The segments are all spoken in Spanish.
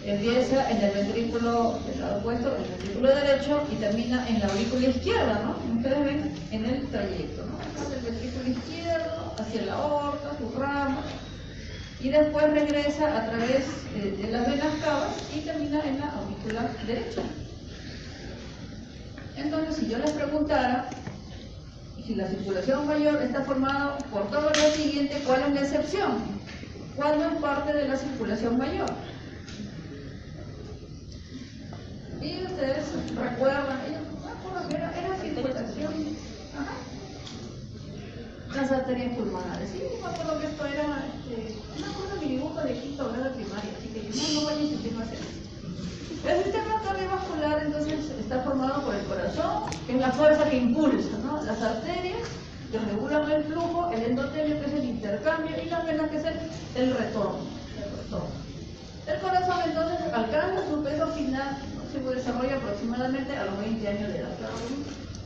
Empieza en el ventrículo del lado opuesto, el ventrículo derecho, y termina en la aurícula izquierda, ¿no? Ustedes ven en el trayecto, ¿no? Entonces, el ventrículo izquierdo hacia la aorta, sus ramas, y después regresa a través de las venas cavas y termina en la aurícula derecha. Entonces, si yo les preguntara si la circulación mayor está formada por todo lo siguiente, ¿cuál es la excepción? ¿Cuál no es parte de la circulación mayor? Y ustedes recuerdan, era circulación, las arterias pulmonares. Sí, me acuerdo que esto era, me acuerdo mi dibujo de quinto grado de primaria, así que no vaya a insistir más en eso. El sistema cardiovascular entonces está formado por el corazón, que es la fuerza que impulsa, ¿no? Las arterias, que regulan el flujo, el endotelio, que es el intercambio, y las venas, que es el retorno. El corazón entonces alcanza su peso final, se desarrolla aproximadamente a los 20 años de edad.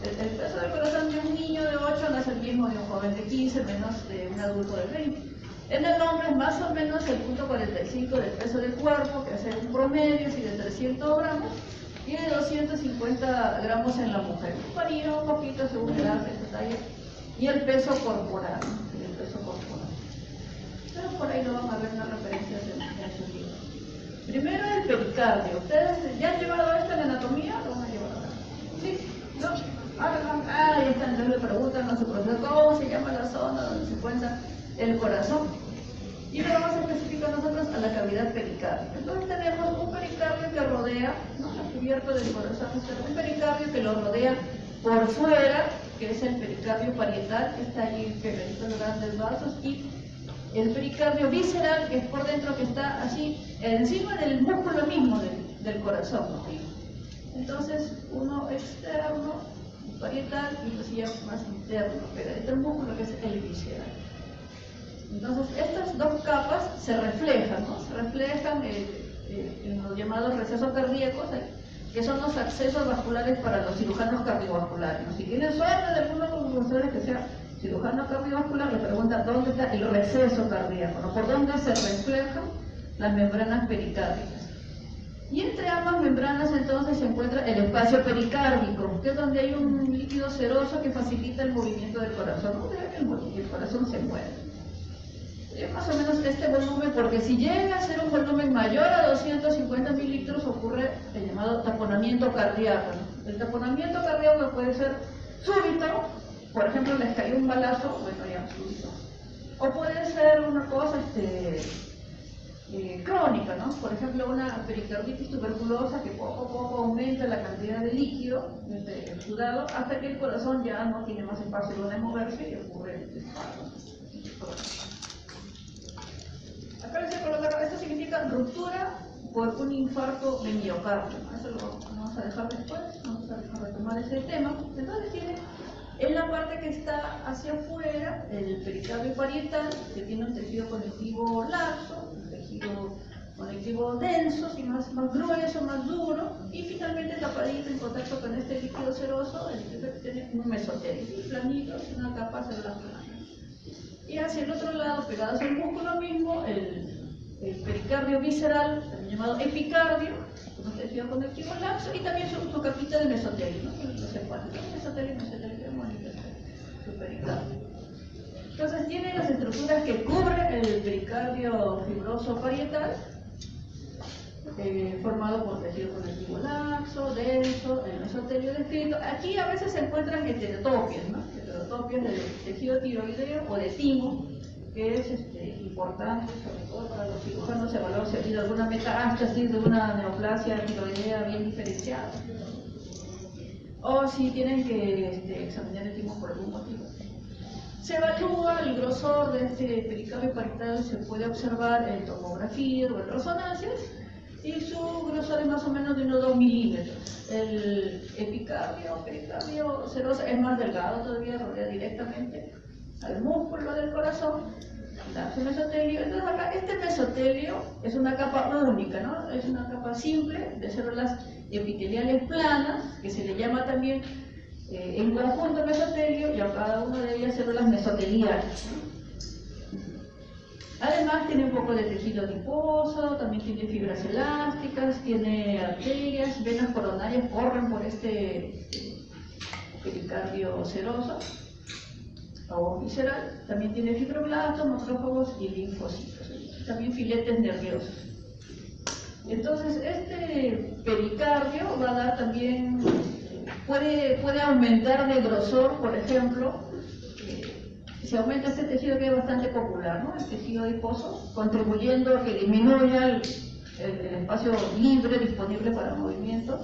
El peso del corazón de un niño de 8 no es el mismo de un joven de 15, menos de un adulto de 20. En el hombre es más o menos el 0.45 del peso del cuerpo, que hace un promedio así de 300 gramos, y de 250 gramos en la mujer. Varía un poquito según el edad, el talla y el peso corporal, ¿no? El peso corporal. Pero por ahí lo van a ver unas referencias en su libro. Primero el pericardio. ¿Ustedes ya han llevado esto en anatomía? ¿Lo van a llevar ahora? ¿Sí? ¿No? Ahí está, entonces le preguntan a su profesor cómo se llama la zona donde se encuentra el corazón. Y le vamos a especificar nosotros a la cavidad pericárdica. Entonces tenemos un pericardio que rodea, ¿no?, la cubierta del corazón, un pericardio que lo rodea por fuera, que es el pericardio parietal, que está allí pegadito a los grandes vasos, y el pericardio visceral, que es por dentro, que está así encima del músculo mismo del corazón, ¿no? Entonces, uno externo, parietal, y así ya más interno, pegadito al músculo, que es el visceral. Entonces, estas dos capas se reflejan, ¿no? Se reflejan en los llamados recesos cardíacos, que son los accesos vasculares para los cirujanos cardiovasculares, ¿no? Si tienen suerte de alguno de ustedes que sea cirujano cardiovascular, le pregunta dónde está el receso cardíaco, ¿no? Por dónde se reflejan las membranas pericárdicas. Y entre ambas membranas entonces se encuentra el espacio pericárdico, que es donde hay un líquido seroso que facilita el movimiento del corazón. No debe que el corazón se mueve. Es más o menos este volumen, porque si llega a ser un volumen mayor a 250 mililitros ocurre el llamado taponamiento cardíaco, ¿no? El taponamiento cardíaco puede ser súbito, por ejemplo les cayó un balazo, bueno ya súbito, o puede ser una cosa crónica, ¿no? Por ejemplo, una pericarditis tuberculosa que poco a poco aumenta la cantidad de líquido sudado hasta que el corazón ya no tiene más espacio donde moverse y ocurre el disparo. Acá les he colocado, esto significa ruptura por un infarto de miocardio, ¿no? Eso lo vamos a dejar después, vamos a retomar ese tema. Entonces tiene en la parte que está hacia afuera el pericardio parietal, que tiene un tejido conectivo laxo, un tejido conectivo denso, y más grueso, más duro, y finalmente tapadito en contacto con este líquido seroso, el que tiene un mesotelio, y planito, una capa celular plana. Y hacia el otro lado, pegados al músculo mismo, el pericardio visceral, también llamado epicardio, con un tejido conectivo laxo, y también su capita de mesotelio, ¿no? Mesotelio, su pericardio. Entonces tiene las estructuras que cubren el pericardio fibroso parietal, formado por tejido conectivo laxo, denso, el mesotelio descrito. Aquí a veces se encuentran heterotopias, ¿no? Heterotopias del tejido tiroideo o de timo, que es importante, sobre todo para los cirujanos, evaluar si ha habido alguna metástasis de una neoplasia tiroidea bien diferenciada, o si tienen que examinar el timo por algún motivo. Se evalúa el grosor de este pericardio parietal, se puede observar en tomografía o en resonancias, y su grosor es más o menos de unos 2 milímetros. El epicardio, pericardio seroso, es más delgado todavía, rodea directamente al músculo del corazón, su mesotelio. Entonces acá este mesotelio es una capa única, ¿no? Es una capa simple de células epiteliales planas, que se le llama también en conjunto mesotelio, y a cada una de ellas células mesoteliales. Además tiene un poco de tejido adiposo, también tiene fibras elásticas, tiene arterias, venas coronarias corren por este pericardio seroso o visceral, también tiene fibroblastos, macrófagos y linfocitos, también filetes nerviosos. Entonces este pericardio va a dar también, puede aumentar de grosor, por ejemplo, si aumenta este tejido que es bastante popular, ¿no? El tejido adiposo, contribuyendo a que disminuya el espacio libre disponible para movimiento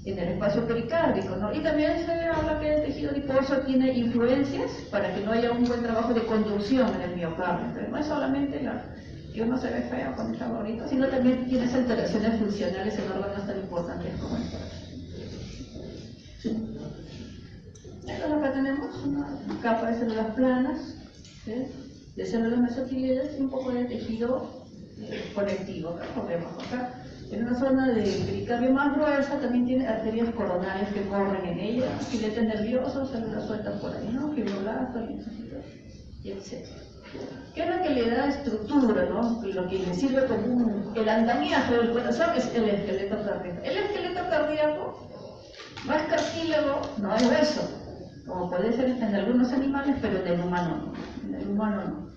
en el espacio pericárdico, ¿no? Y también se habla que el tejido adiposo tiene influencias para que no haya un buen trabajo de conducción en el miocardio. Entonces, no es solamente que uno se ve feo cuando está gordito, sino también tiene esas alteraciones funcionales en órganos tan importantes como el corazón. Entonces acá tenemos una capa de células planas, ¿sí?, de células mesoteliales y un poco de tejido conectivo. Acá podemos acá. En una zona de pericardio más gruesa también tiene arterias coronarias que corren en ella, filetes nerviosos, células sueltas por ahí, ¿no? Fibroblastos, linfocitos, y etc. ¿Qué es lo que le da estructura, ¿no? Lo que le sirve como el andamiaje del corazón es el esqueleto cardíaco. El esqueleto cardíaco no es cartílago, no es hueso, como puede ser en algunos animales, pero en el humano no. En el humano no.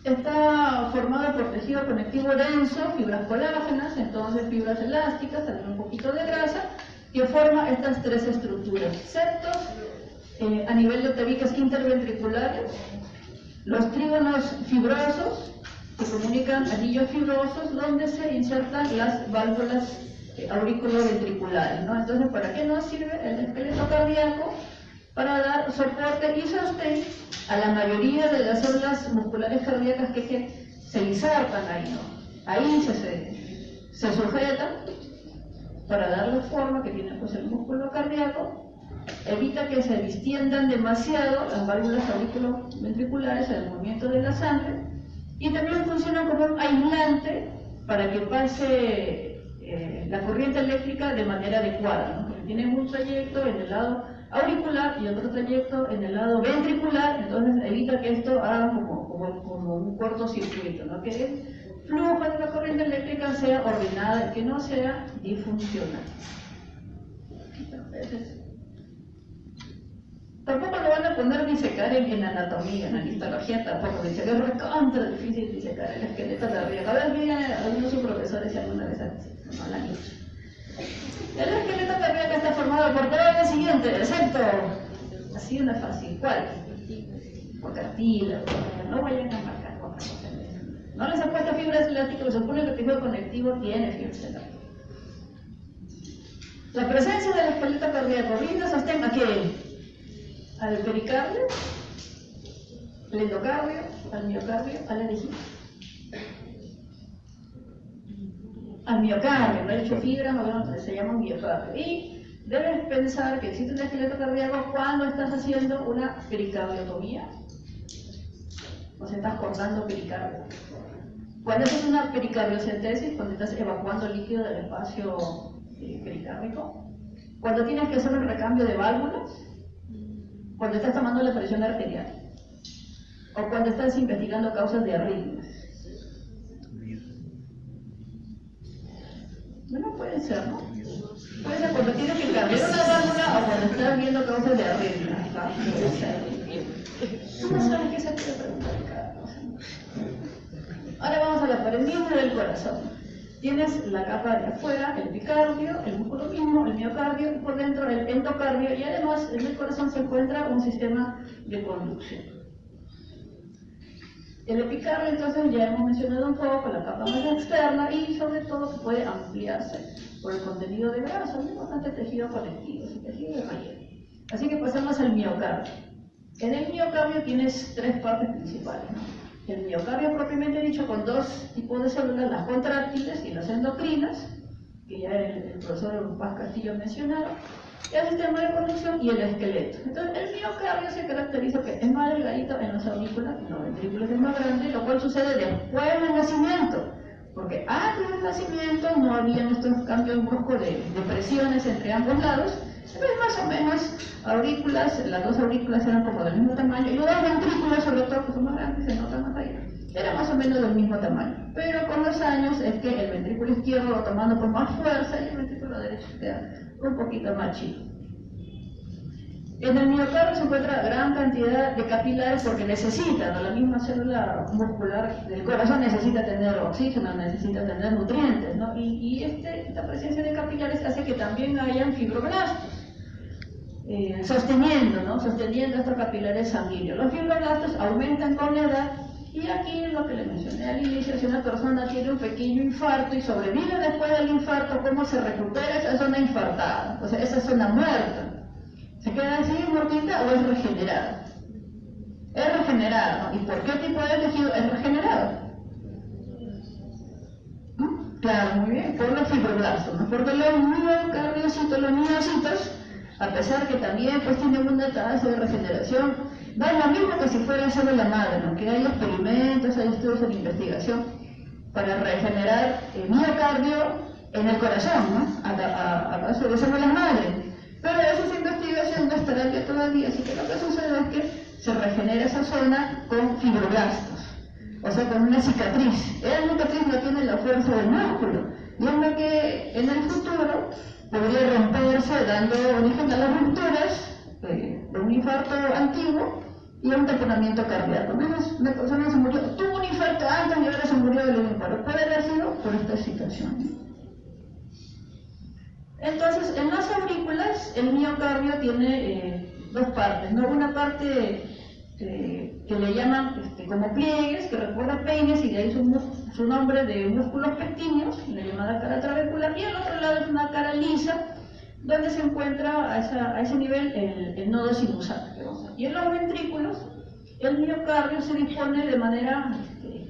Está formado por tejido conectivo denso, fibras colágenas, entonces fibras elásticas, también un poquito de grasa, que forma estas tres estructuras. Septos, a nivel de tabiques interventriculares, los trígonos fibrosos, que comunican anillos fibrosos, donde se insertan las válvulas auriculoventriculares, ¿no? Entonces, ¿para qué nos sirve el esqueleto cardíaco? Para dar soporte y sostén a la mayoría de las células musculares cardíacas que se insertan ahí, ¿no? Ahí se sujetan para darle forma que tiene pues el músculo cardíaco, evita que se distiendan demasiado las válvulas auriculoventriculares en el movimiento de la sangre, y también funcionan como un aislante para que pase la corriente eléctrica de manera adecuada, ¿no? Porque tiene un trayecto en el lado auricular y otro trayecto en el lado ventricular, entonces evita que esto haga como un cortocircuito, ¿no? Que el flujo de la corriente eléctrica sea ordenada y que no sea disfuncional. Entonces, tampoco lo van a poner disecar en anatomía, en histología tampoco, dice que es recontra difícil disecar el esqueleto cardíaco. A ver, miren algunos de sus profesores si alguna vez no lo han hecho. El esqueleto cardíaco está formado por todo lo siguiente, excepto, así una fácil, ¿cuál? Por cartílago, no vayan a marcar otra cosa. No les han puesto fibras elásticas, se supone que el tejido conectivo tiene fibras elásticas. La presencia del esqueleto cardíaco brinda sostén a qué? Al pericardio, al endocardio, al miocardio, a la vejiga. Al miocardio, no he hecho fibras, bueno, se llama miocardio. Y debes pensar que existe un esqueleto cardíaco cuando estás haciendo una pericardiotomía, o sea, estás cortando pericardio. Cuando haces una pericardiocentesis, cuando estás evacuando líquido del espacio pericárdico. Cuando tienes que hacer un recambio de válvulas, cuando estás tomando la presión arterial, o cuando estás investigando causas de arritmias. Bueno, puede ser, ¿no? Puede ser cuando tienes que cambiar una válvula o cuando estás viendo causas de arritmia. Puede ser. Tú no sabes qué se puede preguntar en cada cosa. Ahora vamos a la pared misma del corazón. Tienes la capa de afuera, el epicardio, el músculo mismo, el miocardio, y por dentro el endocardio, y además en el corazón se encuentra un sistema de conducción. El epicardio, entonces, ya hemos mencionado un poco, la capa más externa y sobre todo que puede ampliarse por el contenido de grasa, un importante tejido conectivo, el tejido de relleno. Así que pasamos al miocardio. En el miocardio tienes tres partes principales, ¿no? El miocardio propiamente dicho, con dos tipos de células, las contráctiles y las endocrinas, que ya el profesor Paz Castillo mencionaba, el sistema de conducción y el esqueleto. Entonces, el miocardio se caracteriza que es más delgadito en los aurículas, en los ventrículos es más grande, lo cual sucede después del nacimiento, porque antes del nacimiento no había estos cambios bruscos de presiones entre ambos lados. Entonces, más o menos, aurículas, las dos aurículas eran como del mismo tamaño, y los dos ventrículos, sobre todo, que son más grandes, se notan más allá, era más o menos del mismo tamaño, pero con los años es que el ventrículo izquierdo va tomando con más fuerza y el ventrículo derecho queda un poquito más chico. En el miocardio se encuentra gran cantidad de capilares porque necesita, ¿no? La misma célula muscular del corazón necesita tener oxígeno, necesita tener nutrientes, ¿no? Y esta presencia de capilares hace que también hayan fibroblastos, sosteniendo estos capilares sanguíneos. Los fibroblastos aumentan con la edad y aquí es lo que le mencioné al inicio: si una persona tiene un pequeño infarto y sobrevive después del infarto, ¿cómo se recupera esa zona infartada? O sea, esa zona muerta. ¿Se queda así muertita o es regenerada? Es regenerada, ¿no? ¿Y por qué tipo de tejido es regenerado? ¿Mm? Claro, muy bien, por los fibroblastos, ¿no? Porque los miocardiocitos, los miocitos, a pesar que también pues tienen una tasa de regeneración, da lo mismo que si fuera célula madre, ¿no? Que hay experimentos, hay estudios de investigación para regenerar el miocardio en el corazón, ¿no? A base de células madre. Pero esas investigaciones no estarán ya todavía, así que lo que sucede es que se regenera esa zona con fibroblastos, o sea, con una cicatriz. La cicatriz no tiene la fuerza del músculo, y es lo que en el futuro podría romperse, dando origen a las rupturas de un infarto antiguo y a un taponamiento cardíaco. Una persona se murió, tuvo un infarto antes y ahora se murió del infarto. Puede haber sido por esta situación. Entonces, en las aurículas, el miocardio tiene dos partes, ¿no? Una parte que le llaman como pliegues, que recuerda peines, y de ahí su nombre de músculos pectíneos, la llamada cara trabecular, y al otro lado es una cara lisa, donde se encuentra a ese nivel el nodo sinusal. Y en los ventrículos, el miocardio se dispone de manera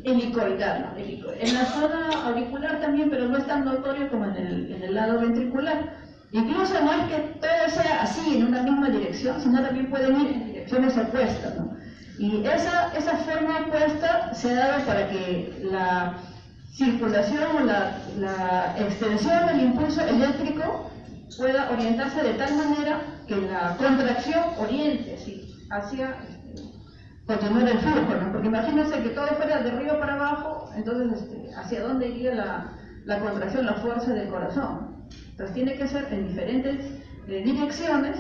helicoidal, ¿no? En la zona auricular también, pero no es tan notorio como en el lado ventricular. Incluso no es que todo sea así en una misma dirección, sino también pueden ir en direcciones opuestas, ¿no? Y esa forma opuesta se ha dado para que la circulación o la extensión del impulso eléctrico pueda orientarse de tal manera que la contracción oriente hacia continuar el flujo, ¿no? Porque imagínense que todo fuera de arriba para abajo, entonces ¿hacia dónde iría la contracción, la fuerza del corazón? Entonces tiene que ser en diferentes direcciones.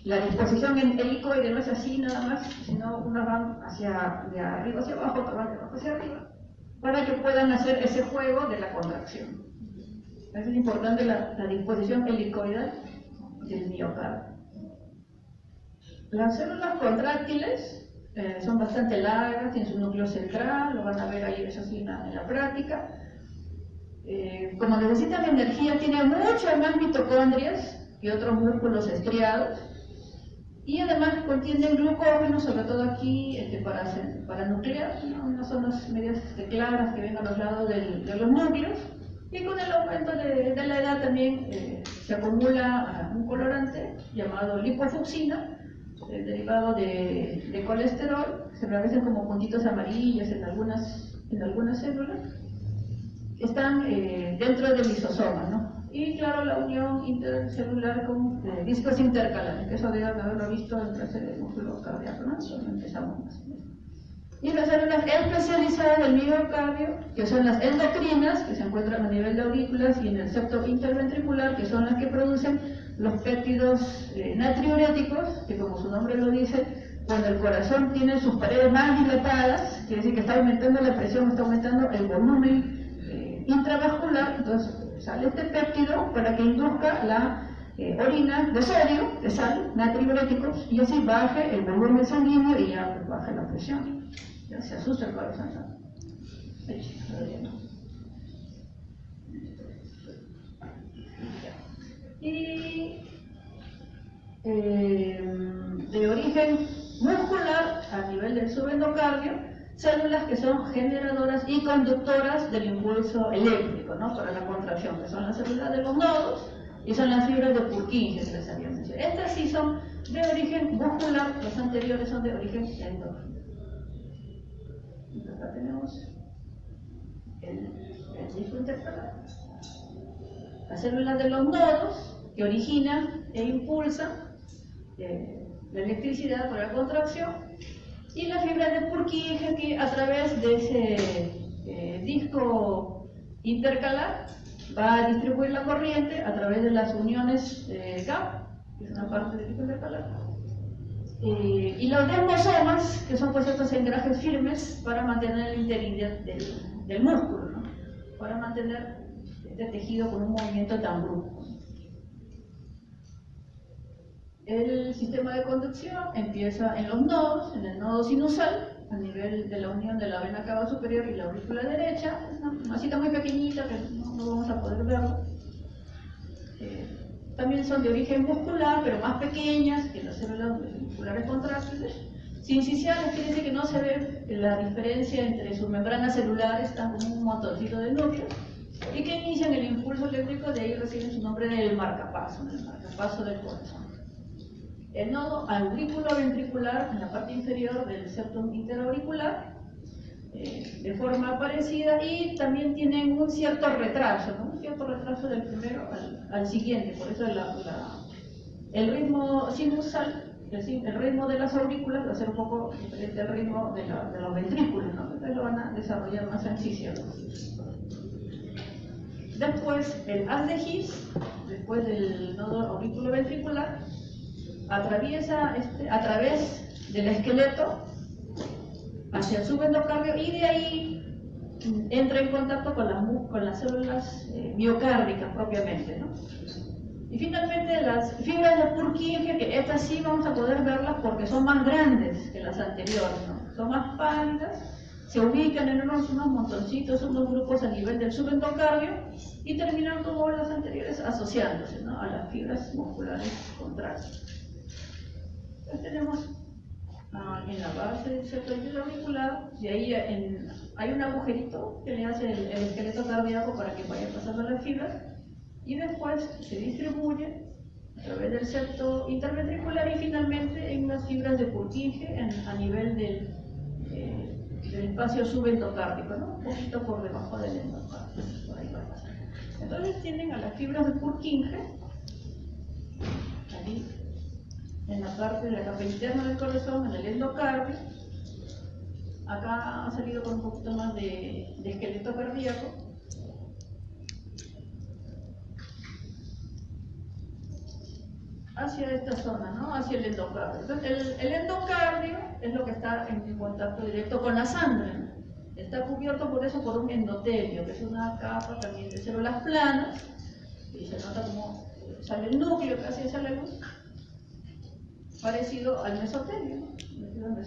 La disposición en helicoide no es así nada más, sino unas van de arriba hacia abajo, otras van de abajo hacia arriba, para que puedan hacer ese juego de la contracción. Es importante la disposición helicoidal del miocardio. Las células contráctiles son bastante largas, tienen su núcleo central, lo van a ver ahí, eso sí, en la práctica. Como necesitan energía, tienen muchas más mitocondrias que otros músculos estriados, y además contienen glucógeno, sobre todo aquí para nuclear, ¿no? Unas zonas medias claras que ven a los lados de los núcleos, y con el aumento de la edad también se acumula un colorante llamado lipofucsina, derivado de colesterol. Se aparecen como puntitos amarillos en algunas células, están dentro del lisosoma, ¿no? Y claro, la unión intercelular con discos intercalares, que eso debe haberlo visto en clase de músculo cardíaco, ¿no? Entonces empezamos más. Y las células especializadas del miocardio, que son las endocrinas, que se encuentran a nivel de aurículas y en el septo interventricular, que son las que producen los péptidos natriuréticos, que como su nombre lo dice, cuando el corazón tiene sus paredes más dilatadas, quiere decir que está aumentando la presión, está aumentando el volumen intravascular, entonces sale este péptido para que induzca la orina de sodio, de sal, natriuréticos, y así baje el volumen sanguíneo y ya baja la presión. Ya se asusta el corazón, ¿no? Y de origen muscular, a nivel del subendocardio, células que son generadoras y conductoras del impulso eléctrico, ¿no? Para la contracción, que son las células de los nodos y son las fibras de Purkinje que les había mencionado. Estas sí son de origen muscular, los anteriores son de origen endógeno. Acá tenemos el disco intercalar. Las células de los nodos que originan e impulsan la electricidad por la contracción, y la fibra de Purkinje, que a través de ese disco intercalar va a distribuir la corriente a través de las uniones GAP, que es una parte del disco intercalar, y los desmosomas, que son pues estos engrajes firmes para mantener la integridad del músculo, ¿no? Para mantener este tejido con un movimiento tan brusco. El sistema de conducción empieza en los nodos, en el nodo sinusal, a nivel de la unión de la vena cava superior y la aurícula derecha. Es una masita muy pequeñita que no vamos a poder verlo. También son de origen muscular, pero más pequeñas que las células musculares contráctiles. Sinciciales quiere decir que no se ve la diferencia entre sus membranas celulares, están como un montoncito de núcleos, y que inician el impulso eléctrico, de ahí reciben su nombre del marcapaso, el marcapaso del corazón. El nodo auriculoventricular en la parte inferior del septum interauricular, de forma parecida, y también tienen un cierto retraso, ¿no? Un cierto retraso del primero al siguiente, por eso el ritmo sinusal, el ritmo de las aurículas va a ser un poco diferente al ritmo de los ventrículos, ¿no? Entonces lo van a desarrollar más sencillo. Después el haz de His, después del nodo auriculoventricular, atraviesa a través del esqueleto hacia el subendocardio, y de ahí entra en contacto con las células miocárdicas propiamente, ¿no? Y finalmente las fibras de Purkinje, que estas sí vamos a poder verlas porque son más grandes que las anteriores, ¿no? Son más pálidas, se ubican en unos montoncitos, unos grupos a nivel del subendocardio, y terminan como las anteriores asociándose, ¿no?, a las fibras musculares contráctiles. Entonces tenemos en la base del septum interauricular, de ahí hay un agujerito que le hace el esqueleto cardíaco para que vaya pasando las fibras, y después se distribuye a través del septo interventricular y finalmente en las fibras de Purkinje a nivel del espacio subendocárdico, ¿no? Un poquito por debajo del endocardio, por ahí va a pasar. Entonces tienen a las fibras de Purkinje ahí en la parte de la capa interna del corazón, en el endocardio. Acá ha salido con un poquito más de esqueleto cardíaco. Hacia esta zona, ¿no?, hacia el endocardio. Entonces, el endocardio es lo que está en contacto directo con la sangre, ¿no? Está cubierto por eso por un endotelio, que es una capa también de células planas, y se nota como sale el núcleo casi hacia la luz, parecido al mesotelio, ¿no?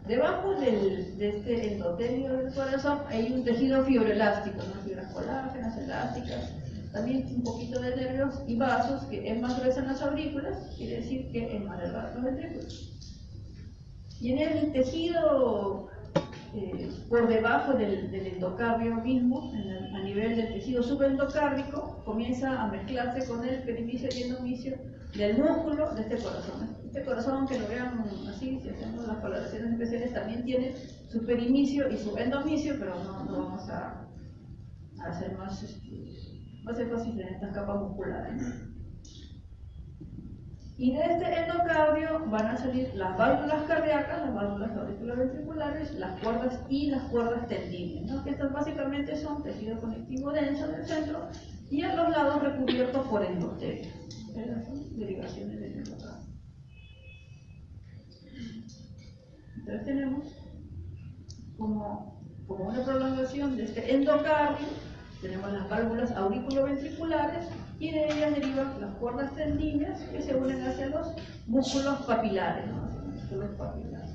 Debajo de este endotelio del corazón hay un tejido fibroelástico, ¿no?, fibras colágenas, elásticas, también un poquito de nervios y vasos, que es más gruesa en las aurículas, quiere decir que es más delgado en los ventrículos. Y en el tejido por debajo del endocardio mismo, a nivel del tejido subendocárdico, comienza a mezclarse con el perimicio y endomicio del músculo de este corazón. Este corazón, aunque lo vean así, si hacemos las coloraciones especiales, también tiene su perimicio y su endomicio, pero no vamos a hacer más énfasis en estas capas musculares. Y de este endocardio van a salir las válvulas cardíacas, las válvulas auriculoventriculares, las cuerdas y las cuerdas tendinias, ¿no?, que estas básicamente son tejido conectivo denso del centro y a los lados recubiertos por endotelio. Esas son derivaciones del endocardio. Entonces tenemos como una prolongación de este endocardio, tenemos las válvulas auriculoventriculares, y de ellas derivan las cuerdas tendinias que se unen hacia los músculos papilares, ¿no?, hacia los músculos papilares.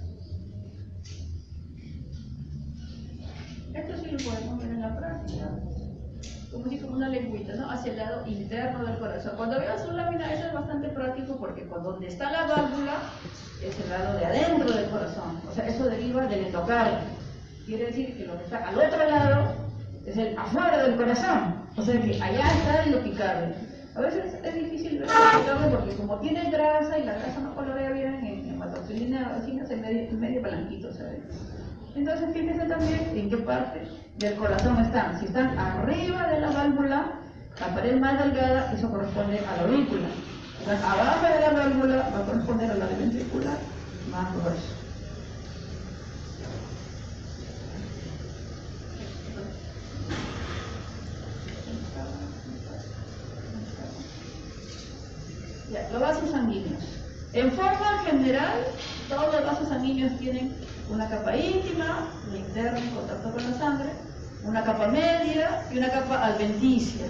Esto sí lo podemos ver en la práctica, como una lengüita, ¿no?, hacia el lado interno del corazón. Cuando veas su lámina, eso es bastante práctico porque donde está la válvula es el lado de adentro del corazón, o sea, eso deriva del endocardio. Quiere decir que lo que está al otro lado es el afuera del corazón, o sea que allá está el epicardio. A veces es difícil ver el epicardio porque como tiene grasa y la grasa no colorea bien en hematoxilina, es medio blanquito, ¿sabes? Entonces fíjense también en qué parte del corazón están. Si están arriba de la válvula, la pared más delgada, eso corresponde a la aurícula. Si están abajo de la válvula, va a corresponder a la ventricular más grueso. los vasos sanguíneos. En forma general, todos los vasos sanguíneos tienen una capa íntima, la interna en contacto con la sangre, una capa media y una capa adventicia.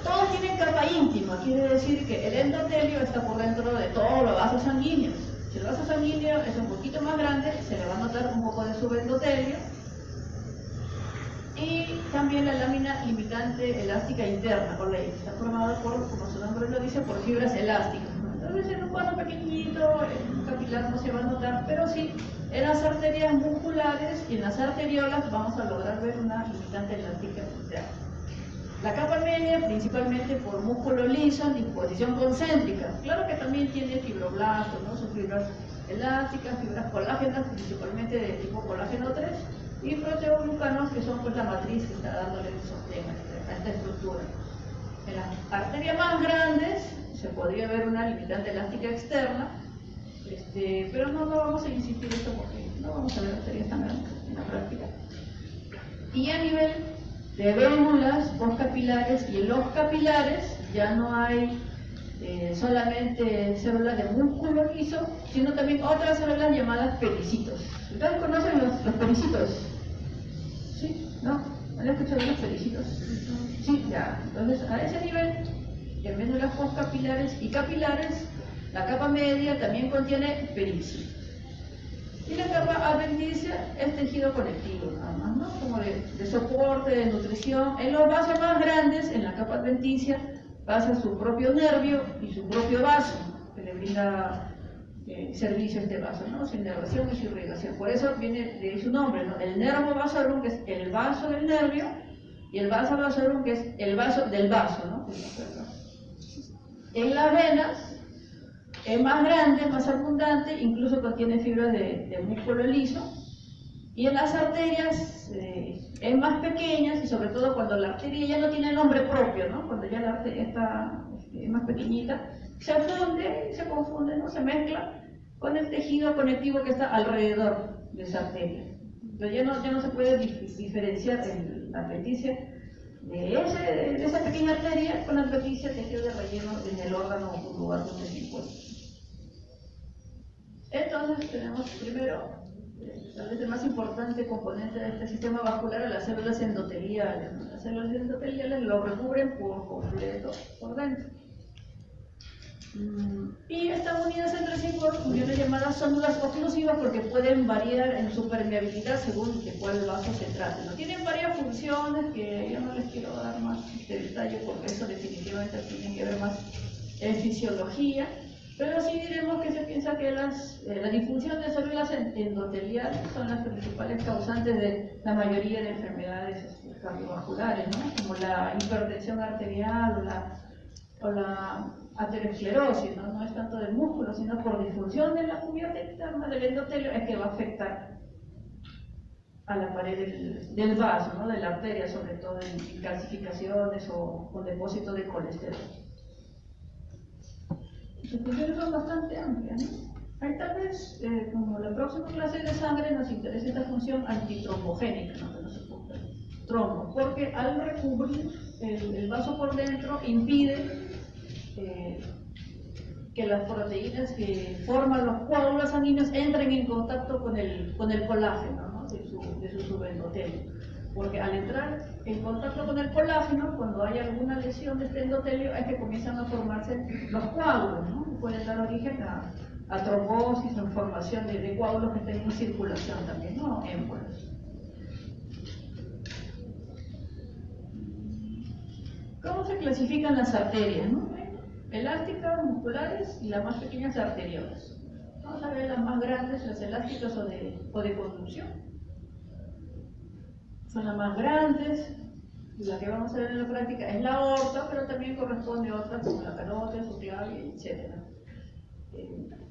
Todos tienen capa íntima, quiere decir que el endotelio está por dentro de todos los vasos sanguíneos. Si el vaso sanguíneo es un poquito más grande, se le va a notar un poco de subendotelio. Y también la lámina limitante elástica interna, por ley, está formada por, como su nombre lo dice, por fibras elásticas. Entonces en un vaso pequeñito, en un capilar no se va a notar, pero sí en las arterias musculares y en las arteriolas vamos a lograr ver una limitante elástica interna. La capa media principalmente por músculo liso en disposición concéntrica. Claro que también tiene fibroblastos, ¿no? Son fibras elásticas, fibras colágenas, principalmente de tipo colágeno 3, y proteoglucanos, que son pues la matriz que está dándole el sostén a esta estructura. En las arterias más grandes se podría ver una limitante elástica externa, pero no vamos a insistir en esto porque no vamos a ver arterias tan grandes en la práctica. Y a nivel de vénulas, postcapilares y en los capilares ya no hay solamente células de músculo liso, sino también otras células llamadas pericitos. ¿Ustedes conocen los pericitos? ¿Sí? ¿No? ¿Han escuchado los pericitos? Sí, ya. Entonces, a ese nivel, en vénulas postcapilares y capilares, la capa media también contiene pericio. Y la capa adventicia es tejido conectivo, nada más, ¿no? Como de soporte, de nutrición. En los vasos más grandes, en la capa adventicia, pasa su propio nervio y su propio vaso, que le brinda servicio a este vaso, ¿no? Su inervación y su irrigación. Por eso viene de su nombre, ¿no? El nervo vasorum, que es el vaso del nervio, y el vaso vasorum, que es el vaso del vaso, ¿no? En las venas es más grande, más abundante, incluso contiene fibras de músculo liso. Y en las arterias es más pequeñas, y sobre todo cuando la arteria ya no tiene nombre propio, ¿no? Cuando ya la arteria está más pequeñita, se funde, se confunde, ¿no? Se mezcla con el tejido conectivo que está alrededor de esa arteria. Entonces ya no se puede diferenciar en la adventicia de esa pequeña arteria con la adventicia tejido de relleno en el órgano o lugar donde se encuentra. Entonces tenemos primero, tal vez el más importante componente de este sistema vascular, a las células endoteliales. Las células endoteliales lo recubren por completo por dentro. Y están unidas entre sí por uniones llamadas células oclusivas, porque pueden variar en su permeabilidad según de cuál vaso se trate, ¿no? Tienen varias funciones que yo no les quiero dar más detalle, porque eso definitivamente tiene que ver más en fisiología. Pero sí diremos que se piensa que la difusión de células endoteliales son las principales causantes de la mayoría de enfermedades cardiovasculares, ¿no? Como la hipertensión arterial o la aterosclerosis, ¿no? No es tanto del músculo, sino por difusión de la cubierta externa del endotelio es que va a afectar a la pared del vaso, ¿no? De la arteria, sobre todo en calcificaciones o con depósito de colesterol. Las funciones son bastante amplias, ¿no? Ahí tal vez, como la próxima clase de sangre, nos interesa esta función antitrombogénica, ¿no? Que no se ponga trombo, porque al recubrir el vaso por dentro impide que las proteínas que forman los coágulos sanguíneos entren en contacto con el colágeno, ¿no? de su subendotelio. Porque al entrar en contacto con el colágeno, cuando hay alguna lesión de este endotelio, es que comienzan a formarse los coágulos, ¿no? Pueden dar origen a trombosis o formación de coágulos que estén en circulación también, ¿no? Émbolos. ¿Cómo se clasifican las arterias, ¿no? Elásticas, musculares y las más pequeñas arteriolas. Vamos a ver las más grandes, las elásticas o de conducción. Son las más grandes, la que vamos a ver en la práctica es la aorta, pero también corresponde a otras como la carótida, subclavia, etc.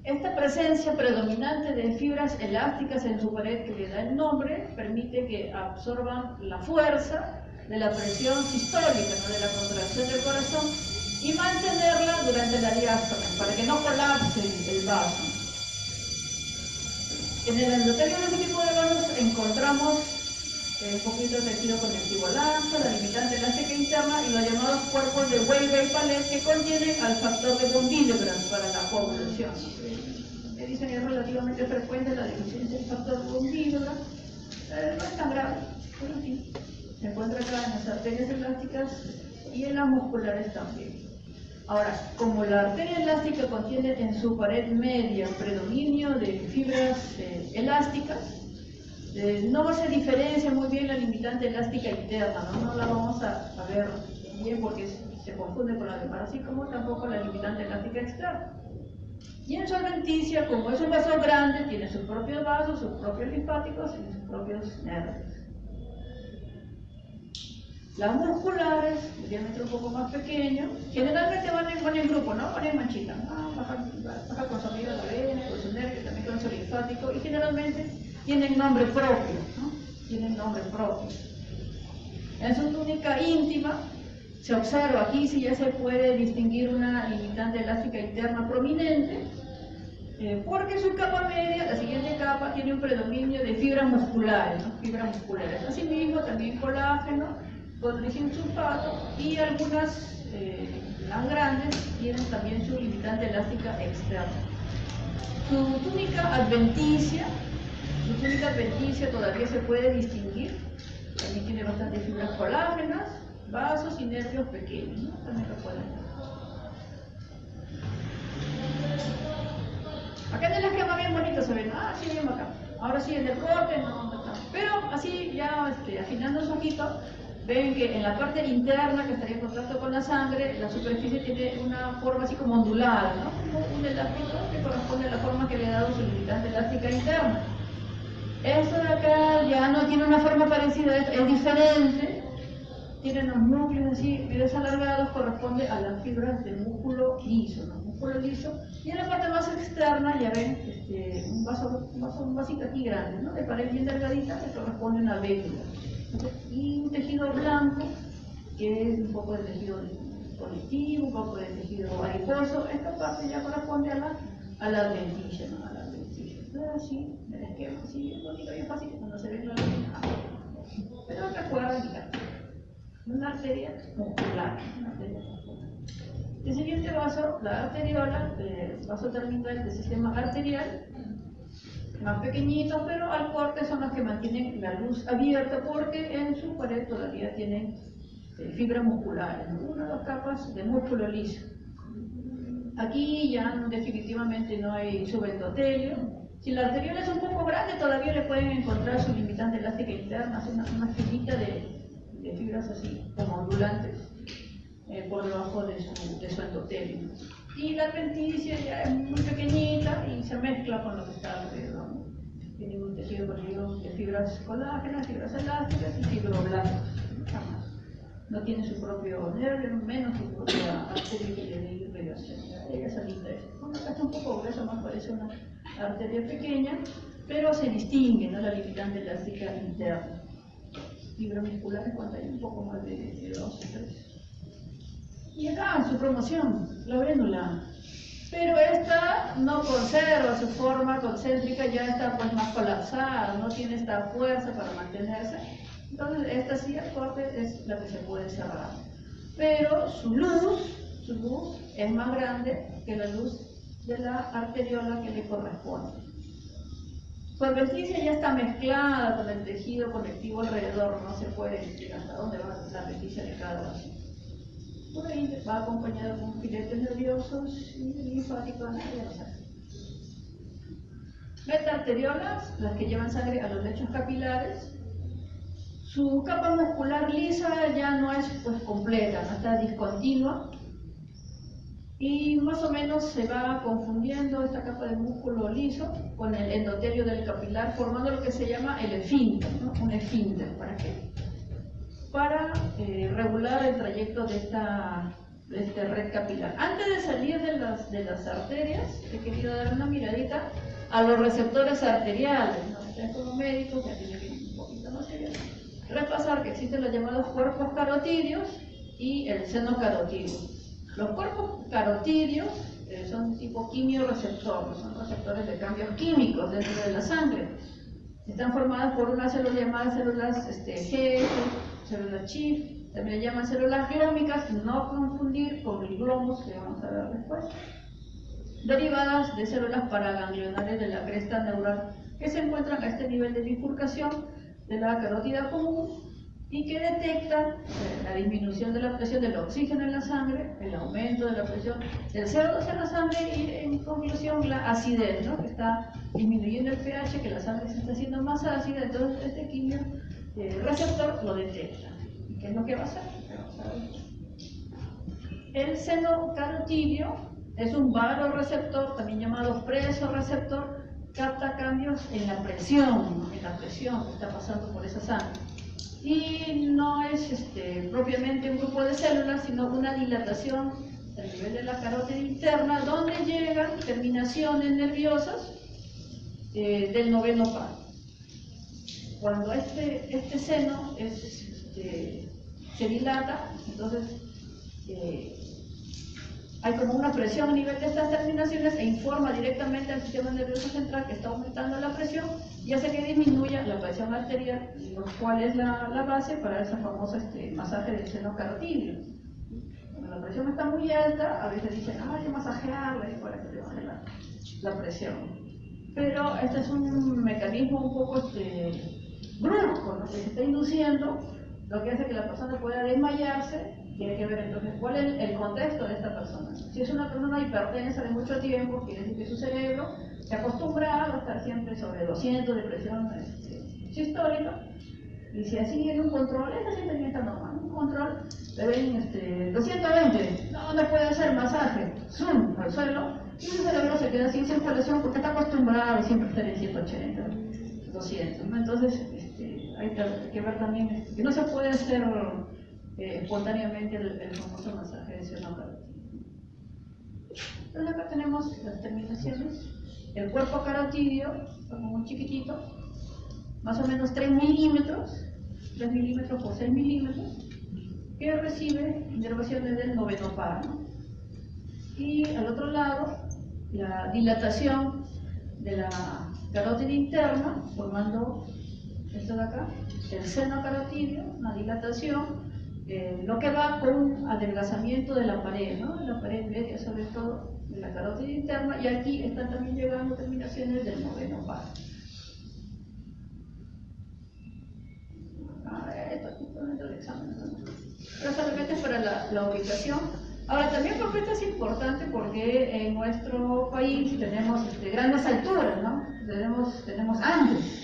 Esta presencia predominante de fibras elásticas en su pared, que le da el nombre, permite que absorban la fuerza de la presión sistólica, ¿no? De la contracción del corazón, y mantenerla durante la diástole, para que no colapse el vaso. En el endotelio de este tipo de vasos encontramos un poquito de tejido conectivo laxo, la limitante elástica interna y los llamados cuerpos de Weber y Palette, que contienen al factor de von Willebrand para la coagulación. Me dicen que es relativamente frecuente la deficiencia del factor de von Willebrand, no es tan grave, pero sí, se encuentra acá en las arterias elásticas y en las musculares también. Ahora, como la arteria elástica contiene en su pared media predominio de fibras elásticas, no se diferencia muy bien la limitante elástica interna, no la vamos a ver bien porque se confunde con la demás, así como tampoco la limitante elástica externa. Y en solventicia, como es un vaso grande, tiene sus propios vasos, sus propios linfáticos y sus propios nervios. Las musculares, de diámetro un poco más pequeño, generalmente van en grupo, ¿no? Van en manchita, baja con su amiga la vena, con su nervio, también con su linfático, y generalmente tienen nombre propio, ¿no? Tienen nombre propio. En su túnica íntima, se observa aquí si ya se puede distinguir una limitante elástica interna prominente, porque su capa media, la siguiente capa, tiene un predominio de fibras musculares, ¿no? Fibras musculares. Asimismo, también colágeno, colágeno sulfato y algunas, las grandes, tienen también su limitante elástica externa. Su túnica adventicia todavía se puede distinguir, también tiene bastantes fibras colágenas, vasos y nervios pequeños, ¿no? También lo pueden ver. Acá en el esquema bien bonito se ven, sí, bien acá. Ahora sí, en el corte, no. Pero así ya afinando un poquito, ven que en la parte interna que estaría en contacto con la sangre, la superficie tiene una forma así como ondulada, ¿no? Como un elástico que corresponde a la forma que le ha dado su limitante elástica interna. Esto de acá ya no tiene una forma parecida, es diferente. Tienen los núcleos así, medios alargados, corresponde a las fibras del músculo liso, ¿no? Músculo liso. Y en la parte más externa ya ven un vasito aquí grande, ¿no? De pared bien delgadita, que corresponde a una vénula. Y un tejido blanco, que es un poco de tejido conectivo, un poco de tejido adiposo. Esta parte ya corresponde a la adventicia, ¿no? A la adventicia. Así, el esquema, así, bien bonito, bien fácil, cuando se ve la línea. Pero recuerden, una arteria muscular. El siguiente vaso, la arteriola, el vaso terminal del sistema arterial, más pequeñitos, pero al corte son los que mantienen la luz abierta porque en su pared todavía tienen fibras musculares, ¿no? Una o dos capas de músculo liso. Aquí ya definitivamente no hay subendotelio. Si la arteriola es un poco grande, todavía le pueden encontrar su limitante elástica interna, una filita de fibras así como ondulantes por debajo de su endotelio. Y la adventicia ya es muy pequeñita y se mezcla con lo que está alrededor, ¿no? Tiene un tejido corrido de fibras colágenas, fibras elásticas y fibroblastos. No tiene su propio nervio, menos su propia arteria que le dé irrigación. Ella es alita. Bueno, acá está un poco gruesa, más parece una arteria pequeña, pero se distingue, ¿no? La limitante elástica interna. Fibras musculares cuando hay un poco más de 2 o 3. Y acá en su promoción, la vénula. Pero esta no conserva su forma concéntrica, ya está pues más colapsada, no tiene esta fuerza para mantenerse. Entonces esta sí al corte es la que se puede cerrar. Pero su luz es más grande que la luz de la arteriola que le corresponde. Su adventicia ya está mezclada con el tejido conectivo alrededor, no se puede decir hasta dónde va la adventicia de cada vaso. Por ahí va acompañado con filetes nerviosos y linfáticos nerviosos. Metaarteriolas, las que llevan sangre a los lechos capilares. Su capa muscular lisa ya no es pues completa, no está discontinua. Y más o menos se va confundiendo esta capa de músculo liso con el endotelio del capilar, formando lo que se llama el esfínter, ¿no? Un esfínter, ¿para qué? Para regular el trayecto de esta red capilar. Antes de salir de las arterias, he querido dar una miradita a los receptores arteriales, ¿no? Ustedes como médicos ya tienen que ir un poquito más allá. Repasar que existen los llamados cuerpos carotídeos y el seno carotídeo. Los cuerpos carotídeos son tipo quimioreceptores, son receptores de cambios químicos dentro de la sangre. Están formadas por unas células llamadas células G, células Schiff, también le llaman células glómicas, no confundir con el glomus que vamos a ver después, derivadas de células paraganglionares de la cresta neural que se encuentran a este nivel de bifurcación de la carótida común y que detectan la disminución de la presión del oxígeno en la sangre, el aumento de la presión del CO2 en la sangre y en conclusión la acidez, ¿no? Que está disminuyendo el pH, que la sangre se está haciendo más ácida, entonces este quimio receptor lo detecta. ¿Y qué es lo que va a hacer? El seno carotidio es un vasoreceptor, también llamado presoreceptor, capta cambios en la presión que está pasando por esa sangre. Y no es propiamente un grupo de células, sino una dilatación al nivel de la carótida interna, donde llegan terminaciones nerviosas del noveno par. Cuando este seno se dilata, entonces hay como una presión a nivel de estas terminaciones e informa directamente al sistema nervioso central que está aumentando la presión y hace que disminuya la presión arterial, lo cual es la base para ese famoso masaje del seno carotidio. Cuando la presión está muy alta, a veces dicen, hay que masajearla para que le baje la presión. Pero este es un mecanismo un poco brusco, ¿no? Que se está induciendo, lo que hace que la persona pueda desmayarse. Tiene que ver entonces cuál es el contexto de esta persona. Si es una persona hipertensa de mucho tiempo, quiere decir que su cerebro se ha acostumbrado a estar siempre sobre 200 de presión sistólica, y si así en un control, esa siempre está normal, un control le ven 220, no puede hacer masaje, zoom al suelo, y su cerebro se queda sin circulación porque está acostumbrado a siempre estar en 180, 200, ¿no? Entonces hay que ver también que no se puede hacer espontáneamente el famoso masaje de seno carotidio. Entonces acá tenemos las terminaciones. El cuerpo carotidio, como muy chiquitito, más o menos 3 milímetros por 6 milímetros, que recibe inervaciones del noveno par, ¿no? Y al otro lado, la dilatación de la carótida interna, formando esto de acá, el seno carotidio, una dilatación, lo que va con un adelgazamiento de la pared, ¿no? De la pared media, sobre todo, de la carótida interna, y aquí están también llegando terminaciones del noveno par. Esto aquí está el examen, ¿no? Pero solamente es para la ubicación. Ahora, también porque esto es importante porque en nuestro país tenemos grandes alturas, ¿no? Tenemos Andes.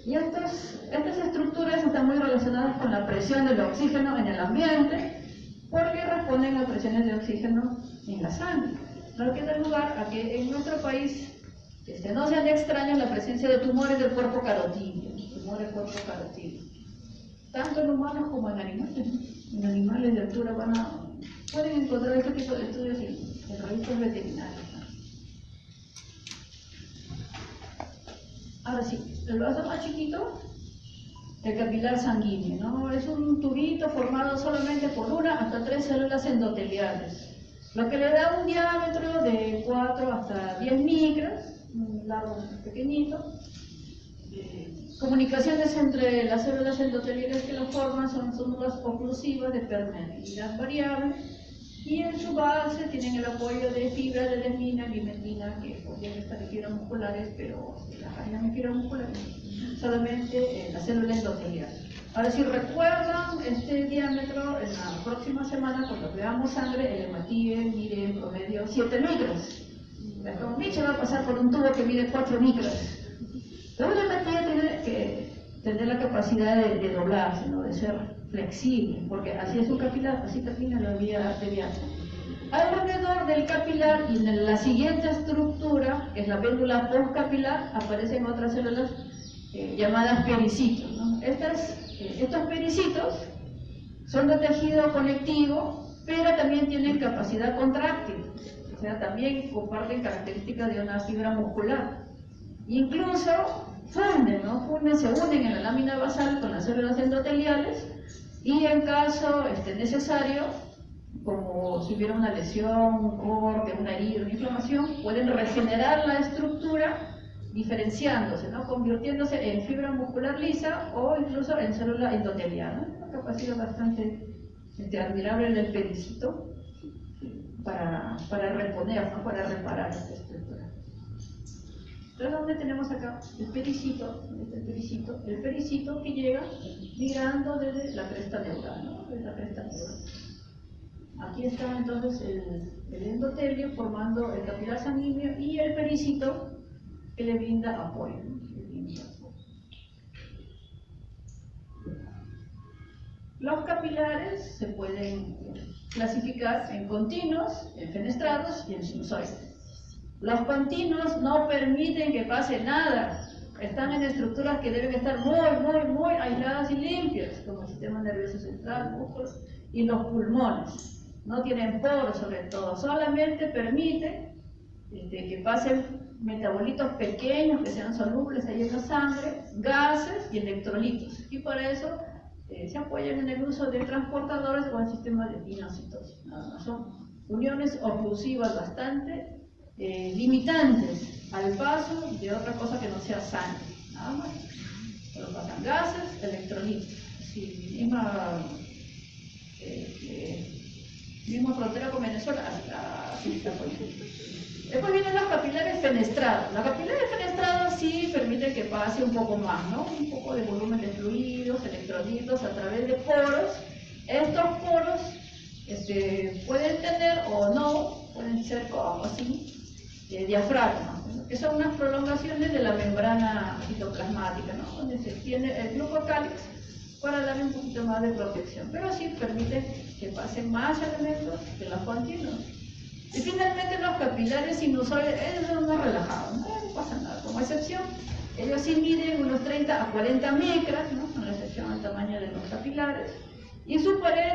Y estas estructuras están muy relacionadas con la presión del oxígeno en el ambiente, porque responden a presiones de oxígeno en la sangre. Lo que da lugar a que en nuestro país no sean extraños la presencia de tumores del cuerpo carotidio, tanto en humanos como en animales. En animales de altura pueden encontrar este tipo de estudios en revistas veterinarias. Ahora sí, el vaso más chiquito, el capilar sanguíneo, ¿no? Es un tubito formado solamente por 1 hasta 3 células endoteliales, lo que le da un diámetro de 4 hasta 10 micras, un largo pequeñito. Comunicaciones entre las células endoteliales que lo forman son células oclusivas de permeabilidad variable, y en su base tienen el apoyo de fibras de lemina y limetina, que podrían estar en fibras musculares, pero las cadenas de fibras musculares solamente en la célula endotelial. Ahora, si recuerdan este diámetro, en la próxima semana, cuando veamos sangre, el hematíe mide en promedio 7 micras. La trombomiche va a pasar por un tubo que mide 4 micras. Pero el hematíe tiene que tener la capacidad de doblarse, ¿no? De ser flexible, porque así es un capilar, así termina la vía arterial. Alrededor del capilar y en la siguiente estructura, que es la péndula postcapilar, aparecen otras células llamadas pericitos, ¿no? Estos pericitos son de tejido conectivo, pero también tienen capacidad contráctil, o sea, también comparten características de una fibra muscular. Incluso funden, se unen en la lámina basal con las células endoteliales, y en caso necesario, como si hubiera una lesión, un corte, una herida, una inflamación, pueden regenerar la estructura diferenciándose, convirtiéndose en fibra muscular lisa o incluso en célula endotelial, ¿no? Una capacidad bastante admirable el pericito para reponer, ¿no? Para reparar esta estructura. Entonces, ¿dónde tenemos acá? El pericito que llega migrando desde la cresta neural, ¿no? Desde la cresta neural. Aquí está entonces el endotelio formando el capilar sanguíneo y el pericito que le brinda apoyo, ¿no? Los capilares se pueden clasificar en continuos, en fenestrados y en sinusoides. Los continuos no permiten que pase nada. Están en estructuras que deben estar muy aisladas y limpias, como el sistema nervioso central, músculos y los pulmones. No tienen poros sobre todo, solamente permite que pasen metabolitos pequeños que sean solubles ahí en la sangre, gases y electrolitos. Y por eso se apoyan en el uso de transportadores o el sistema de pinocitosis. Son uniones oclusivas bastante limitantes al paso de otra cosa que no sea sangre, nada más. Pero pasan gases, electrolitos. Sí, misma frontera con Venezuela, así está por ejemplo. Después vienen los capilares fenestrados. Los capilares fenestrados sí permiten que pase un poco más, ¿no? Un poco de volumen de fluidos, electrolitos a través de poros. Estos poros pueden tener o no, pueden ser como así, diafragmas, ¿no? Que son unas prolongaciones de la membrana citoplasmática, ¿no? Donde se tiene el glucocálix para darle un poquito más de protección, pero sí permite que pasen más elementos que los continuos. Y finalmente los capilares sinusoides, ellos son más relajados, no pasa nada, como excepción, ellos sí miden unos 30 a 40 micras, ¿no? Con la excepción del tamaño de los capilares, y su pared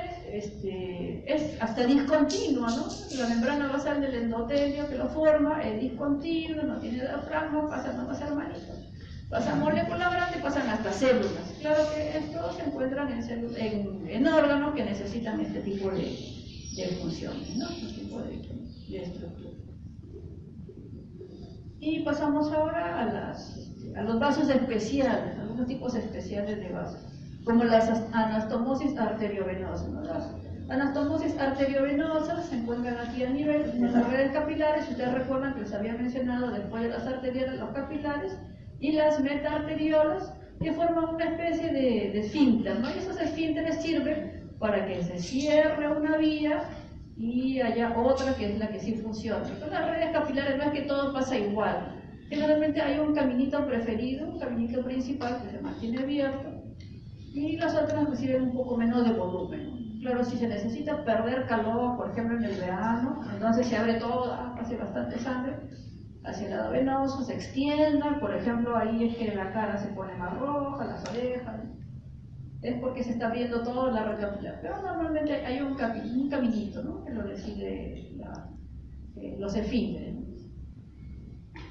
es hasta discontinua, ¿no? La membrana basal del endotelio que lo forma es discontinuo, no tiene diafragma, pasan a pasar manitos. Pasan moléculas grandes, pasan hasta células. Claro que estos se encuentran en órganos que necesitan este tipo de funciones, ¿no? Este tipo de estructura. Y pasamos ahora a los vasos especiales, algunos tipos especiales de vasos, como las anastomosis arteriovenosas, ¿no? Las anastomosis arteriovenosas se encuentran aquí a nivel de las redes capilares. Ustedes recuerdan que les había mencionado después de las arteriales los capilares y las metaarteriolas, que forman una especie de esfínter, ¿no? Y esos esfínteres sirven para que se cierre una vía y haya otra que es la que sí funciona. Entonces, las redes capilares no es que todo pasa igual. Generalmente hay un caminito preferido, un caminito principal que se mantiene abierto y las otras reciben un poco menos de volumen. Claro, si se necesita perder calor, por ejemplo en el verano, entonces se abre todo, hace bastante sangre hacia el lado venoso, se extienda, por ejemplo ahí es que la cara se pone más roja, las orejas, es porque se está viendo toda la red capilar. Pero normalmente hay un caminito, ¿no? Que lo decide los esfínteres, ¿no?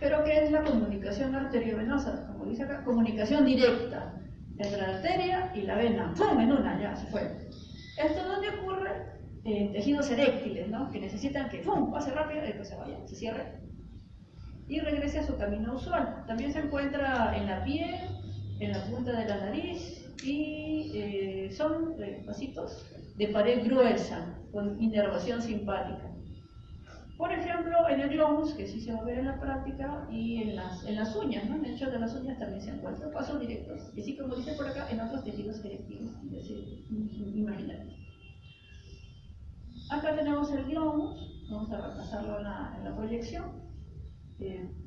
Pero ¿qué es la comunicación arteriovenosa? Como dice acá, comunicación directa entre la arteria y la vena. ¡Pum! En una, ya se fue. Esto es donde ocurre en tejidos eréctiles, ¿no? Que necesitan que ¡pum! Pase rápido y después se vaya, se cierre y regrese a su camino usual. También se encuentra en la piel, en la punta de la nariz y son vasitos de pared gruesa con inervación simpática. Por ejemplo, en el glomus, que sí se va a ver en la práctica, y en las uñas, ¿no? En el hecho de las uñas también se encuentran pasos directos, y así como dice por acá, en otros tejidos eréctiles imaginarios. Acá tenemos el glomus, vamos a repasarlo en la proyección.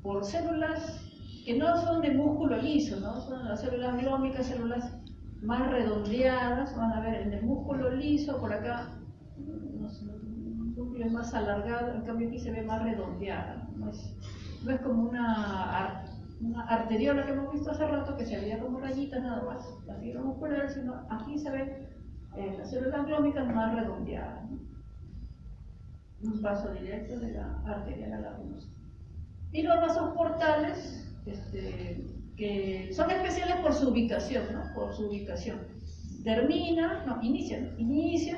Por células que no son de músculo liso, ¿no? Son las células glómicas, células más redondeadas. Van a ver en el músculo liso, por acá, un núcleo más alargado, en cambio aquí se ve más redondeada. No es como una arteriola que hemos visto hace rato, que se veía como rayitas nada más, la fibra muscular, sino aquí se ven las células glómicas más redondeadas, ¿no? Un paso directo de la arteria a la venosa. Y los vasos portales, que son especiales por su ubicación, ¿no? Por su ubicación. Inician,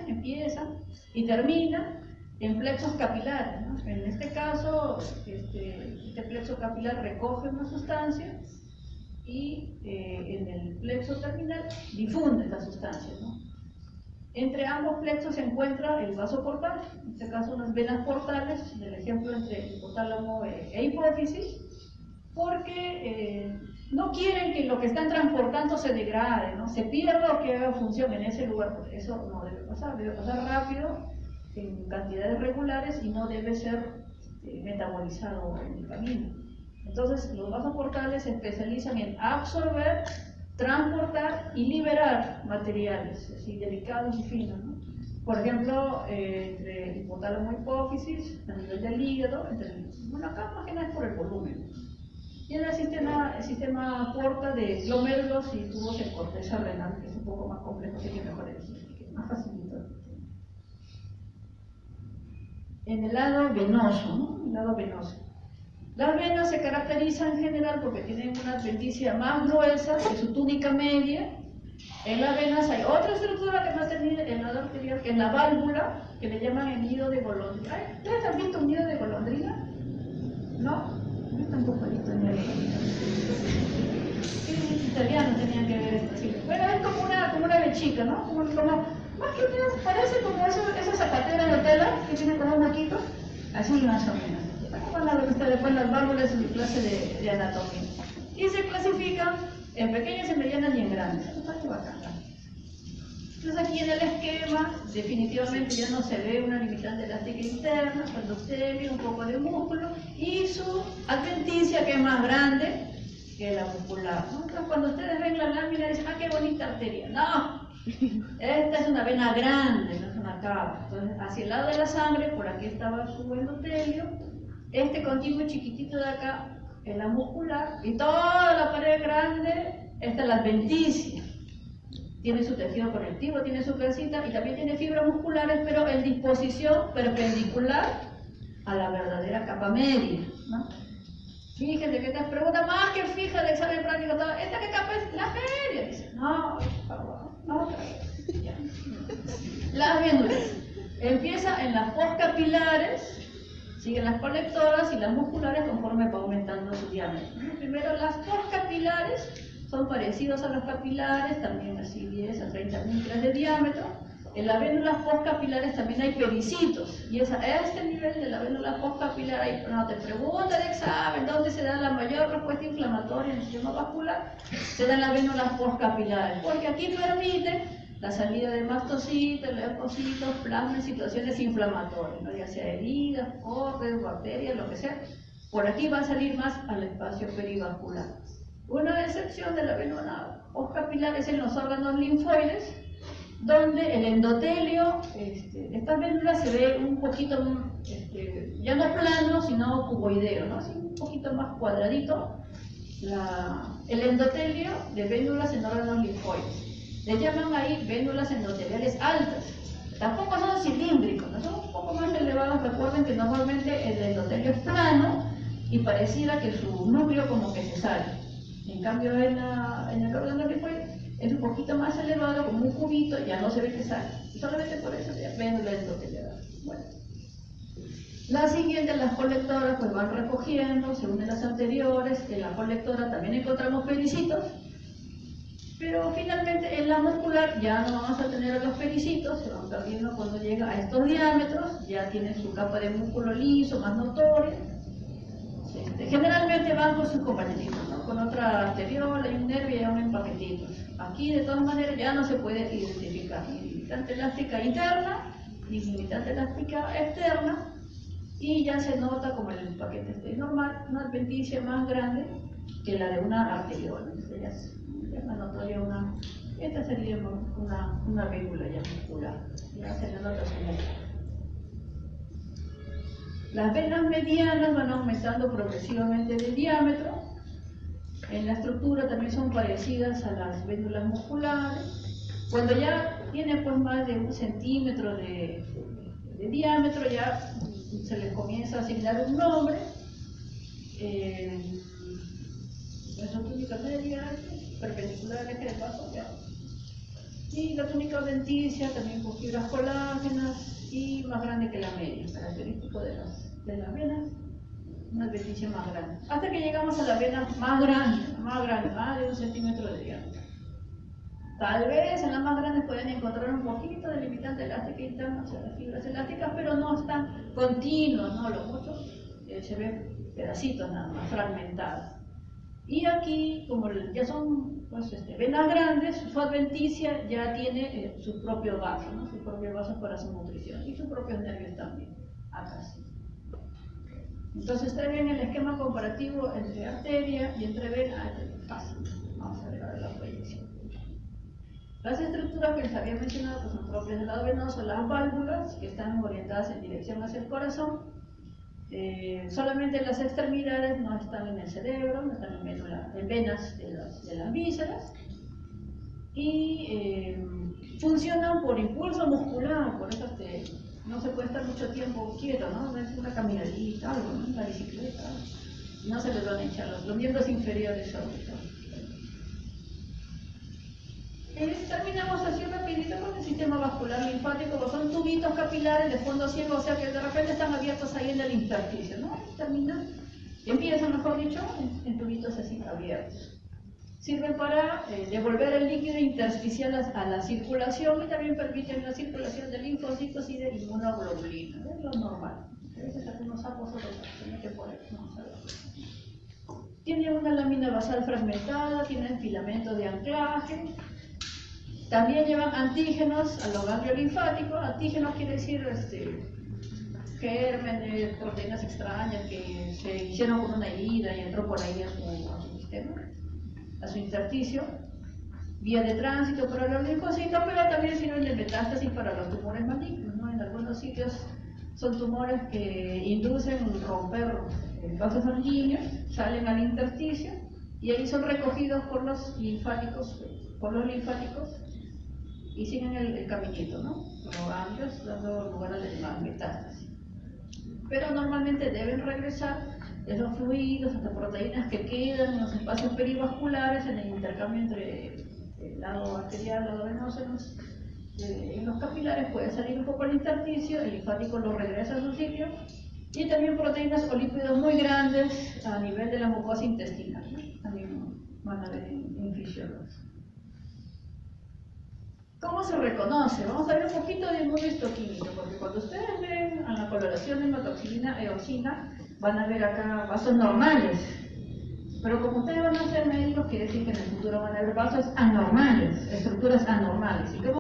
empiezan y terminan en plexos capilares, ¿no? En este caso, este plexo capilar recoge una sustancia y en el plexo terminal difunde esta sustancia, ¿no? Entre ambos plexos se encuentra el vaso portal, en este caso unas venas portales, del ejemplo entre hipotálamo e hipófisis, porque no quieren que lo que están transportando se degrade, ¿no? Se pierda o que haga función en ese lugar, porque eso no debe pasar rápido, en cantidades regulares y no debe ser metabolizado en el camino. Entonces, los vasos portales se especializan en absorber, transportar y liberar materiales así delicados y finos, ¿no? Por ejemplo, entre el hipotálamo y hipófisis, a nivel del hígado, bueno, acá más que nada es por el volumen. Y en el sistema porta de glomérulos y tubos en corteza renal, que es un poco más complejo, así que mejor es más facilito. En el lado venoso, ¿no? El lado venoso. Las venas se caracterizan en general porque tienen una adventicia más gruesa que su túnica media. En las venas hay otra estructura que no tiene el lado arterial, que es la válvula, que le llaman el nido de golondrina. ¿Ustedes han visto un nido de golondrina? ¿No? Yo tampoco he visto ni algo. Sí, italianos tenían que ver esto. Sí. Bueno, es como una lechica, ¿no? Como, más que nada, parece como esa zapatera de tela que tiene como un huequito. Así más o menos. Van a ver ustedes después las válvulas en mi clase de anatomía. Y se clasifican en pequeñas, en medianas y en grandes. Entonces aquí en el esquema definitivamente ya no se ve una limitante elástica interna, endotelium, un poco de músculo y su adventicia que es más grande que la muscular, ¿no? Entonces cuando ustedes ven la lámina dicen, ¡ah, qué bonita arteria! ¡No! Esta es una vena grande, no es una cava. Entonces hacia el lado de la sangre, por aquí estaba su endotelio, este continuo chiquitito de acá es la muscular y toda la pared grande, esta es la adventicia. Tiene su tejido conectivo, tiene su casita y también tiene fibras musculares, pero en disposición perpendicular a la verdadera capa media, ¿no? Fíjense que esta pregunta más que fija de examen práctico, todo, ¿esta qué capa es? La media. Dice, no, por favor, no, ya. Las vénulas. Empieza en las postcapilares, siguen las colectoras y las musculares conforme va aumentando su diámetro, ¿no? Primero las postcapilares son parecidos a los capilares, también así 10 a 30 milímetros de diámetro. En las vénulas postcapilares también hay pericitos, y es a este nivel de la vénula postcapilar, ahí no te pregunta de examen, ¿dónde se da la mayor respuesta inflamatoria en el sistema vascular? Se da en las vénulas postcapilares, porque aquí permite la salida de mastocitos, leucocitos, plasma en situaciones inflamatorias, ¿no? Ya sea heridas, cortes, bacterias, lo que sea. Por aquí va a salir más al espacio perivascular. Una excepción de la vena postcapilar es en los órganos linfoides, donde el endotelio, estas vénulas se ve un poquito, ya no plano, sino cuboideo, ¿no? Así un poquito más cuadradito, el endotelio de vénulas en órganos linfoides. Le llaman ahí vénulas endoteliales altas. Tampoco son cilíndricos, ¿no? Son un poco más elevados. Recuerden que normalmente el endotelio es plano y pareciera que su núcleo como que se sale. En cambio, en el órgano linfoide es un poquito más elevado, como un cubito, ya no se ve que sale. Y solamente por eso se vénula endotelial. Bueno. La siguiente, las colectoras, pues van recogiendo, se unen las anteriores. En la colectora también encontramos pericitos, pero finalmente en la muscular ya no vamos a tener los pericitos, se van perdiendo cuando llega a estos diámetros, ya tienen su capa de músculo liso, más notoria. Generalmente van con sus compañeritos, ¿no? Con otra arteriola y un nervio y un empaquetito. Aquí de todas maneras ya no se puede identificar ni limitante elástica interna ni limitante elástica externa, y ya se nota como el paquete normal, una adventicia más grande que la de una arteriola. Ya es más notoria esta sería una vínula ya muscular, ya se le nota su músculo. Las venas medianas van aumentando progresivamente de diámetro. En la estructura también son parecidas a las vénulas musculares. Cuando ya tiene pues más de 1 centímetro de diámetro, ya se les comienza a asignar un nombre. La túnica media, perpendicular al eje de paso, ya. Y la túnica adventicia también con fibras colágenas y más grande que la media, característico de las venas, una adventicia más grande. Hasta que llegamos a la vena más grande, más de 1 centímetro de diámetro. Tal vez en las más grandes pueden encontrar un poquito de limitante elástica interna, o sea, las fibras elásticas, pero no están continuos, ¿no? Lo mucho se ven pedacitos nada más, fragmentados. Y aquí, como ya son pues, venas grandes, su adventicia ya tiene su propio vaso, ¿no? Su propio vaso para su nutrición y sus propios nervios también, acá sí. Entonces, ustedes ven el esquema comparativo entre arteria y entre vena, fácil. Vamos a ver ahora la proyección. Las estructuras que les había mencionado pues, son propias del lado venoso, las válvulas que están orientadas en dirección hacia el corazón. Solamente las extremidades no están en el cerebro, no están en venas de las vísceras y funcionan por impulso muscular, por eso no se puede estar mucho tiempo quieto, ¿no? Es una caminadita, algo, ¿no? Una bicicleta, no se les van a hinchar los miembros inferiores sobre todo. Terminamos así rapidito con el sistema vascular linfático, son tubitos capilares de fondo ciego, o sea que de repente están abiertos ahí en el intersticio, ¿no? Empiezan, mejor dicho, en tubitos así abiertos. Sirven para devolver el líquido intersticial a la circulación y también permiten la circulación de linfocitos y de inmunoglobulina, es lo normal. A veces algunos sapos o tienen que poner, vamos a ver. Tienen una lámina basal fragmentada, tienen filamentos de anclaje. También llevan antígenos a los ganglios linfáticos. Antígenos quiere decir gérmenes, proteínas extrañas que se hicieron con una herida y entró por ahí a su sistema, a su intersticio. Vía de tránsito para los linfocitos, pero también sirven de metástasis para los tumores malignos, ¿no? En algunos sitios son tumores que inducen romper vasos sanguíneos, salen al intersticio y ahí son recogidos por los linfáticos, y siguen el caminito, ¿no? Los ganglios dando lugar a las metástasis. Pero normalmente deben regresar esos fluidos, estas proteínas que quedan en los espacios perivasculares, en el intercambio entre el lado arterial, el lado venoso, en los capilares puede salir un poco el intersticio, el linfático lo regresa a su sitio, y también proteínas o lípidos muy grandes a nivel de la mucosa intestinal, ¿no? También van a ver en fisiología. ¿Cómo se reconoce? Vamos a ver un poquito de inmunohistoquímico, porque cuando ustedes ven a la coloración de hematoxilina eosina, van a ver acá vasos normales. Pero como ustedes van a ser médicos, quiere decir que en el futuro van a ver vasos anormales, estructuras anormales. ¿Y cómo